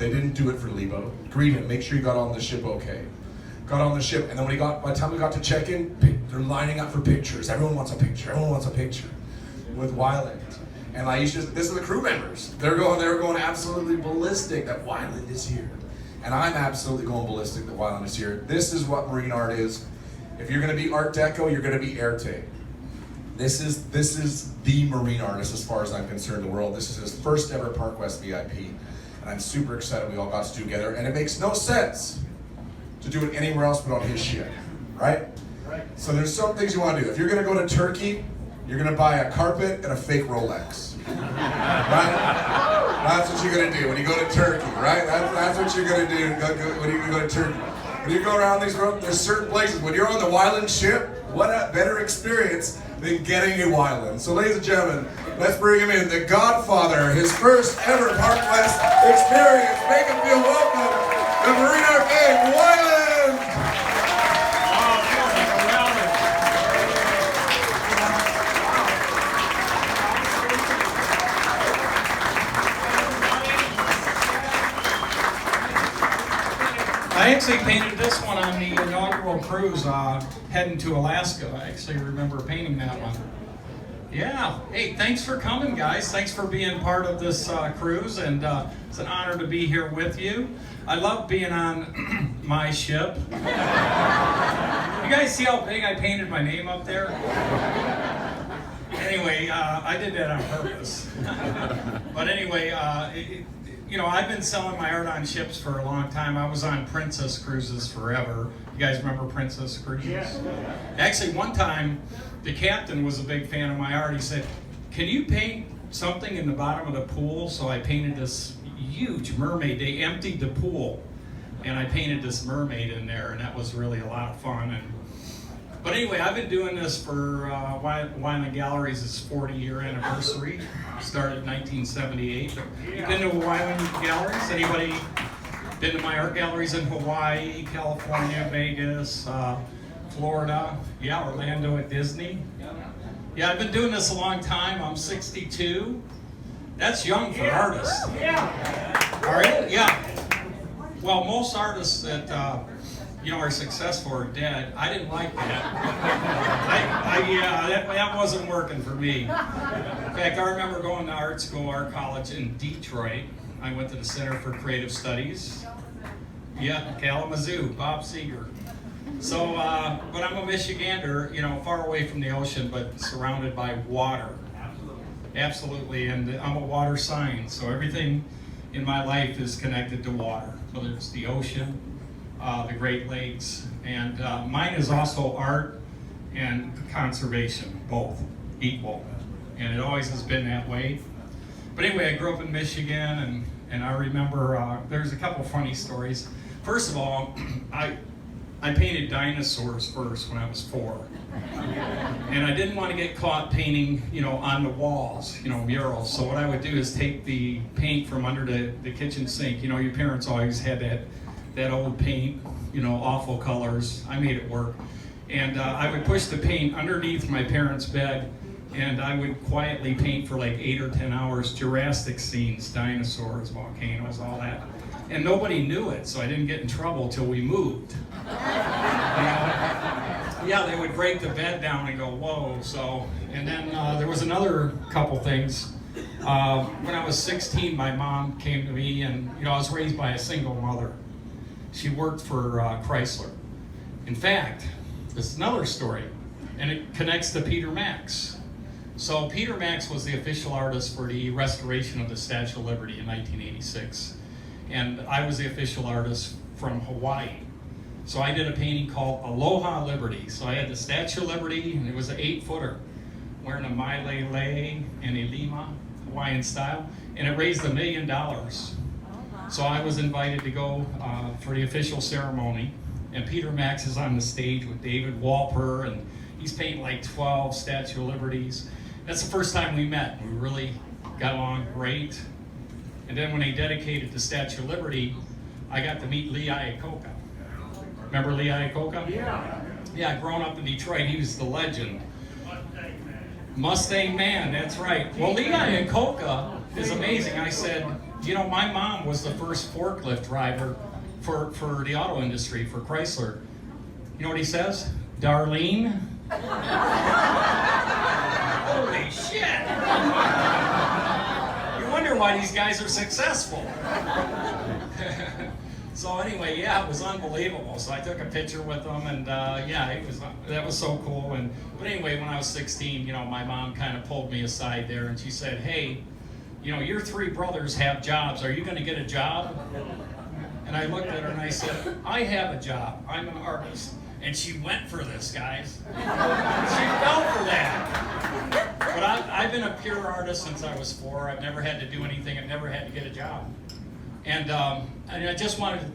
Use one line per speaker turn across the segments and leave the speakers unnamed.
They didn't do it for Lebo. Greet him, make sure you got on the ship okay. Got on the ship, and then by the time we got to check-in, they're lining up for pictures. Everyone wants a picture with Wyland. And this is the crew members. They were going absolutely ballistic that Wyland is here. And I'm absolutely going ballistic that Wyland is here. This is what marine art is. If you're gonna be Art Deco, you're gonna be Erte. This is the marine artist as far as I'm concerned in the world. This is his first ever Park West VIP. And I'm super excited we all got to do together. And it makes no sense to do it anywhere else but on his ship, right? So there's some things you want to do. If you're gonna go to Turkey, you're gonna buy a carpet and a fake Rolex, right? That's what you're gonna do when you go to Turkey, right? That's what you're gonna do when you go to Turkey. When you go around these roads, there's certain places. When you're on the Wyland ship, what a better experience than getting a Wyland. So ladies and gentlemen, let's bring him in, the Godfather, his first ever Park West experience. Make him feel welcome, the Marine Art King, Wyland!
I actually painted this one on the inaugural cruise heading to Alaska. I actually remember painting that one. Yeah. Hey, thanks for coming, guys. Thanks for being part of this cruise, and it's an honor to be here with you. I love being on my ship. You guys see how big I painted my name up there? Anyway, I did that on purpose. But anyway, you know, I've been selling my art on ships for a long time. I was on Princess Cruises forever. You guys remember Princess Cruises? Yeah. Actually, one time, the captain was a big fan of my art. He said, "Can you paint something in the bottom of the pool?" So I painted this huge mermaid. They emptied the pool, and I painted this mermaid in there, and that was really a lot of fun. But anyway, I've been doing this for Wyland Galleries' 40-year anniversary. Started in 1978. You've been to Wyland Galleries? Anybody been to my art galleries in Hawaii, California, Vegas, Florida? Yeah, Orlando at Disney. Yeah, I've been doing this a long time. I'm 62. That's young for artists. Yeah. All right? Yeah. Well, most artists that you know, are successful or dead. I didn't like that. That wasn't working for me. In fact, I remember going to art school, art college in Detroit. I went to the Center for Creative Studies. Yeah, Kalamazoo, Bob Seger. So, but I'm a Michigander, you know, far away from the ocean, but surrounded by water. Absolutely, and I'm a water sign, so everything in my life is connected to water, whether it's the ocean, the Great Lakes, and mine is also art and conservation, both equal, and it always has been that way. But anyway, I grew up in Michigan, and I remember there's a couple funny stories. First of all, I painted dinosaurs first when I was 4, and I didn't want to get caught painting, you know, on the walls, you know, murals. So what I would do is take the paint from under the kitchen sink. You know, your parents always had that old paint, you know, awful colors. I made it work. And I would push the paint underneath my parents' bed, and I would quietly paint for like 8 or 10 hours, Jurassic scenes, dinosaurs, volcanoes, all that. And nobody knew it, so I didn't get in trouble till we moved. Yeah, they would break the bed down and go, whoa. So, and then there was another couple things. When I was 16, my mom came to me, and you know, I was raised by a single mother. She worked for Chrysler. In fact, this is another story, and it connects to Peter Max. So Peter Max was the official artist for the restoration of the Statue of Liberty in 1986. And I was the official artist from Hawaii. So I did a painting called Aloha Liberty. So I had the Statue of Liberty, and it was an 8-footer, wearing a maile and a lima, Hawaiian style, and it raised $1 million. So I was invited to go for the official ceremony, and Peter Max is on the stage with David Walper, and he's painting like 12 Statue of Liberties. That's the first time we met. We really got along great. And then when they dedicated the Statue of Liberty, I got to meet Lee Iacocca. Remember Lee Iacocca? Yeah. Yeah, growing up in Detroit, he was the legend. Mustang Man, that's right. Well, Lee Iacocca is amazing. I said, You know, my mom was the first forklift driver for the auto industry, for Chrysler. You know what he says? Darlene? Holy shit! You wonder why these guys are successful. So anyway, yeah, it was unbelievable. So I took a picture with them, and yeah, that was so cool. But anyway, when I was 16, you know, my mom kind of pulled me aside there, and she said, "Hey, you know, your 3 brothers have jobs. Are you going to get a job?" And I looked at her and I said, "I have a job. I'm an artist." And she went for this, guys. She fell for that. But I've been a pure artist since I was 4. I've never had to do anything. I've never had to get a job. And I just wanted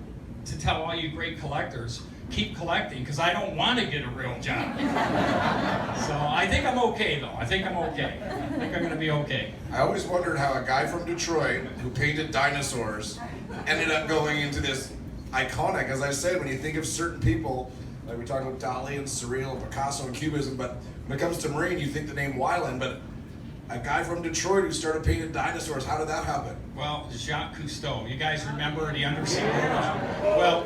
to tell all you great collectors, keep collecting, because I don't want to get a real job. So I think I'm okay, though. I think I'm okay. I think I'm going to be okay.
I always wondered how a guy from Detroit who painted dinosaurs ended up going into this iconic, as I said, when you think of certain people, like we talked about Dali and Surreal and Picasso and Cubism, but when it comes to marine, you think the name Wyland, but a guy from Detroit who started painting dinosaurs, how did that happen?
Well, Jacques Cousteau. You guys remember the undersea? Well,